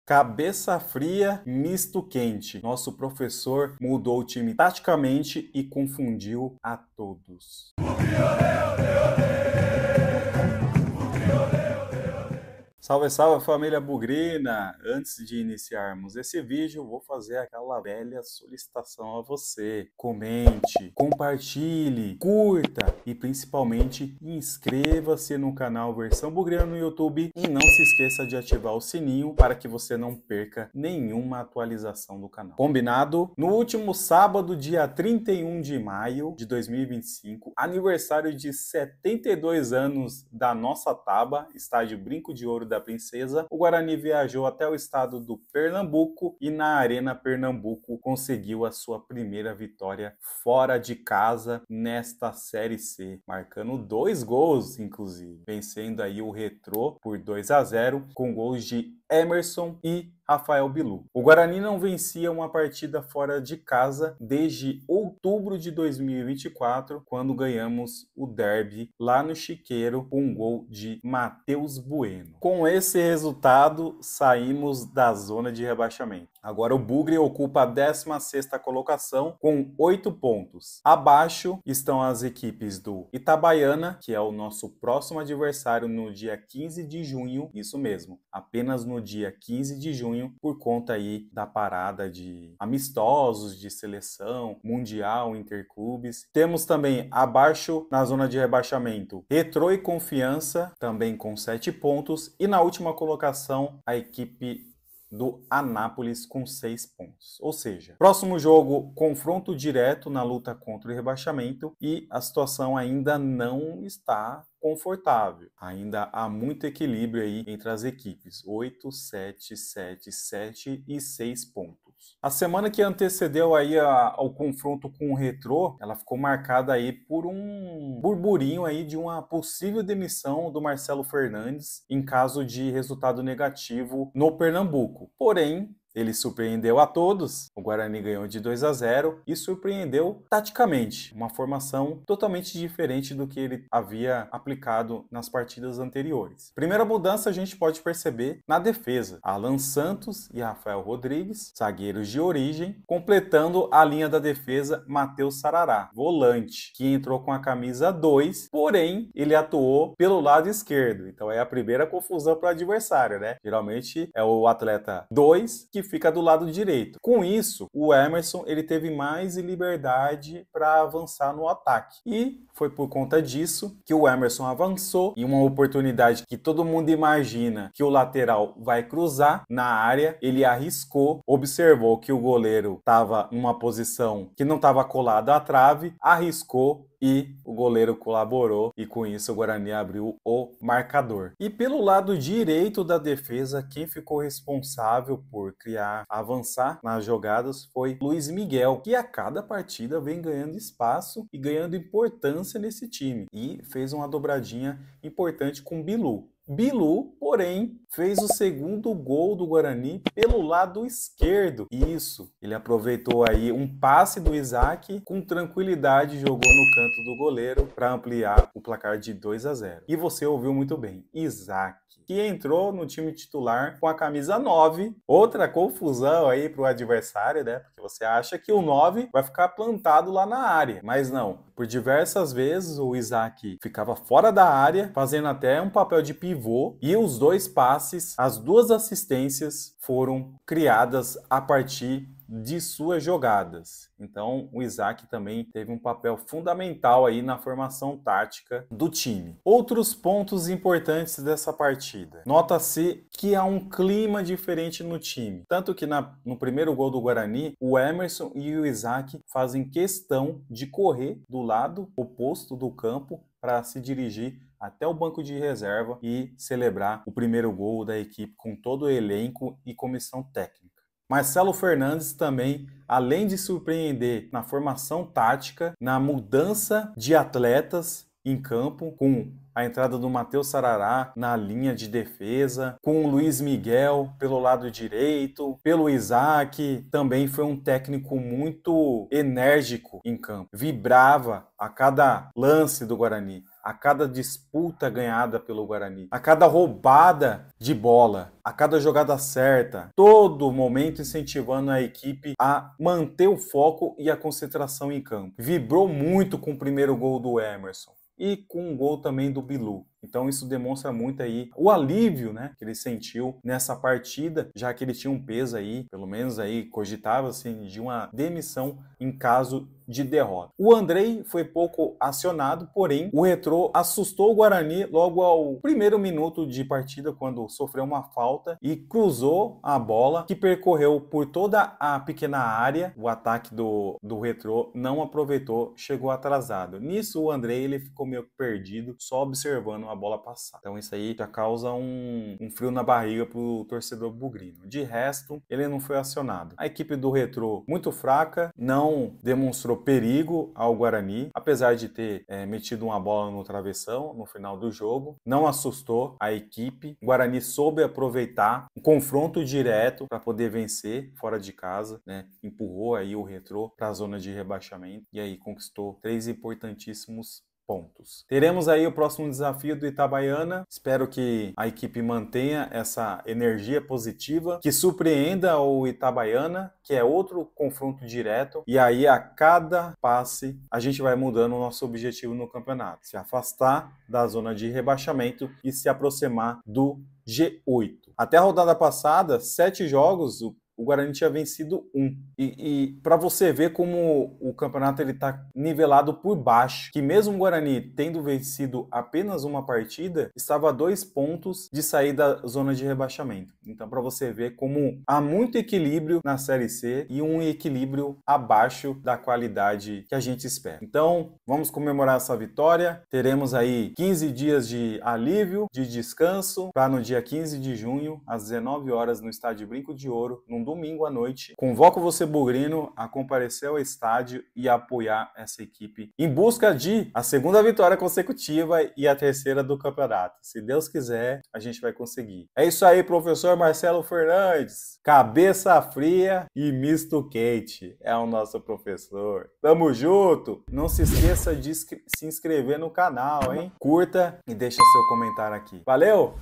Cabeça fria, misto quente. Nosso professor mudou o time taticamente e confundiu a todos. Salve, salve família bugrina! Antes de iniciarmos esse vídeo, vou fazer aquela velha solicitação a você. Comente, compartilhe, curta e principalmente inscreva-se no canal Versão Bugrina no YouTube e não se esqueça de ativar o sininho para que você não perca nenhuma atualização do canal. Combinado? No último sábado, dia 31 de maio de 2025, aniversário de 72 anos da nossa Taba, estádio Brinco de Ouro da Princesa, o Guarani viajou até o estado do Pernambuco e na Arena Pernambuco conseguiu a sua primeira vitória fora de casa nesta Série C, marcando 2 gols, inclusive, vencendo aí o Retrô por 2-0 com gols de Emerson e Rafael Bilu. O Guarani não vencia uma partida fora de casa desde outubro de 2024, quando ganhamos o derby lá no Chiqueiro com um gol de Matheus Bueno. Com esse resultado, saímos da zona de rebaixamento. Agora o Bugre ocupa a 16ª colocação com 8 pontos. Abaixo estão as equipes do Itabaiana, que é o nosso próximo adversário no dia 15 de junho, isso mesmo, apenas no dia 15 de junho, por conta aí da parada de amistosos, de seleção, mundial, interclubes. Temos também abaixo, na zona de rebaixamento, Retrô e Confiança, também com 7 pontos. E na última colocação, a equipe do Anápolis com 6 pontos. Ou seja, próximo jogo, confronto direto na luta contra o rebaixamento e a situação ainda não está confortável. Ainda há muito equilíbrio aí entre as equipes. 8, 7, 7, 7 e 6 pontos. A semana que antecedeu aí ao confronto com o Retrô, ela ficou marcada aí por um burburinho aí de uma possível demissão do Marcelo Fernandes em caso de resultado negativo no Pernambuco. Porém, ele surpreendeu a todos, o Guarani ganhou de 2-0 e surpreendeu taticamente, uma formação totalmente diferente do que ele havia aplicado nas partidas anteriores. Primeira mudança a gente pode perceber na defesa, Alan Santos e Rafael Rodrigues, zagueiros de origem, completando a linha da defesa Matheus Sarará, volante, que entrou com a camisa 2, porém ele atuou pelo lado esquerdo, então é a primeira confusão para o adversário, né? Geralmente é o atleta 2 que fica do lado direito. Com isso, o Emerson ele teve mais liberdade para avançar no ataque. E foi por conta disso que o Emerson avançou em uma oportunidade que todo mundo imagina que o lateral vai cruzar na área. Ele arriscou, observou que o goleiro estava numa posição que não estava colada à trave, arriscou e o goleiro colaborou e com isso o Guarani abriu o marcador. E pelo lado direito da defesa, quem ficou responsável por avançar nas jogadas foi Luiz Miguel, que a cada partida vem ganhando espaço e ganhando importância nesse time e fez uma dobradinha importante com Bilu. Bilu, porém, fez o segundo gol do Guarani pelo lado esquerdo. Isso, ele aproveitou aí um passe do Isaac, com tranquilidade jogou no canto do goleiro para ampliar o placar de 2-0. E você ouviu muito bem, Isaac, que entrou no time titular com a camisa 9. Outra confusão aí para o adversário, né? Porque você acha que o 9 vai ficar plantado lá na área, mas não. Por diversas vezes o Isaac ficava fora da área, fazendo até um papel de pivô, e os 2 passes, as 2 assistências foram criadas a partir de suas jogadas. Então o Isaac também teve um papel fundamental aí na formação tática do time. Outros pontos importantes dessa partida. Nota-se que há um clima diferente no time. Tanto que no primeiro gol do Guarani, o Emerson e o Isaac fazem questão de correr do lado oposto do campo para se dirigir até o banco de reserva e celebrar o primeiro gol da equipe com todo o elenco e comissão técnica. Marcelo Fernandes também, além de surpreender na formação tática, na mudança de atletas em campo, com a entrada do Matheus Sarará na linha de defesa, com o Luiz Miguel pelo lado direito, pelo Isaac, também foi um técnico muito enérgico em campo, vibrava a cada lance do Guarani. a cada disputa ganhada pelo Guarani, a cada roubada de bola, a cada jogada certa, todo momento incentivando a equipe a manter o foco e a concentração em campo. Vibrou muito com o primeiro gol do Emerson e com o gol também do Bilu. Então isso demonstra muito aí o alívio, né, que ele sentiu nessa partida, já que ele tinha um peso aí, pelo menos aí cogitava-se de uma demissão em caso de derrota. O Andrei foi pouco acionado, porém o Retrô assustou o Guarani logo ao primeiro minuto de partida, quando sofreu uma falta e cruzou a bola, que percorreu por toda a pequena área. O ataque do Retrô não aproveitou, chegou atrasado. Nisso o Andrei ele ficou meio perdido, só observando a bola passar. Então isso aí já causa um frio na barriga pro torcedor bugrino. De resto, ele não foi acionado. A equipe do Retrô muito fraca, não demonstrou perigo ao Guarani, apesar de ter metido uma bola no travessão no final do jogo. Não assustou a equipe. O Guarani soube aproveitar um confronto direto para poder vencer fora de casa, né? Empurrou aí o Retrô para a zona de rebaixamento e aí conquistou 3 importantíssimos pontos. Teremos aí o próximo desafio do Itabaiana. Espero que a equipe mantenha essa energia positiva, que surpreenda o Itabaiana, que é outro confronto direto, e aí a cada passe a gente vai mudando o nosso objetivo no campeonato, se afastar da zona de rebaixamento e se aproximar do G8. Até a rodada passada, 7 jogos, o Guarani tinha vencido 1. E para você ver como o campeonato está nivelado por baixo, que mesmo o Guarani tendo vencido apenas uma partida, estava a 2 pontos de sair da zona de rebaixamento. Então para você ver como há muito equilíbrio na Série C e um equilíbrio abaixo da qualidade que a gente espera. Então vamos comemorar essa vitória. Teremos aí 15 dias de alívio, de descanso, para no dia 15 de junho, às 19 horas, no estádio Brinco de Ouro, num domingo à noite, convoco você bugrino a comparecer ao estádio e apoiar essa equipe em busca de a segunda vitória consecutiva e a terceira do campeonato. Se Deus quiser, a gente vai conseguir. É isso aí, professor Marcelo Fernandes. Cabeça fria e misto quente. É o nosso professor. Tamo junto! Não se esqueça de se inscrever no canal, hein? Curta e deixa seu comentário aqui. Valeu!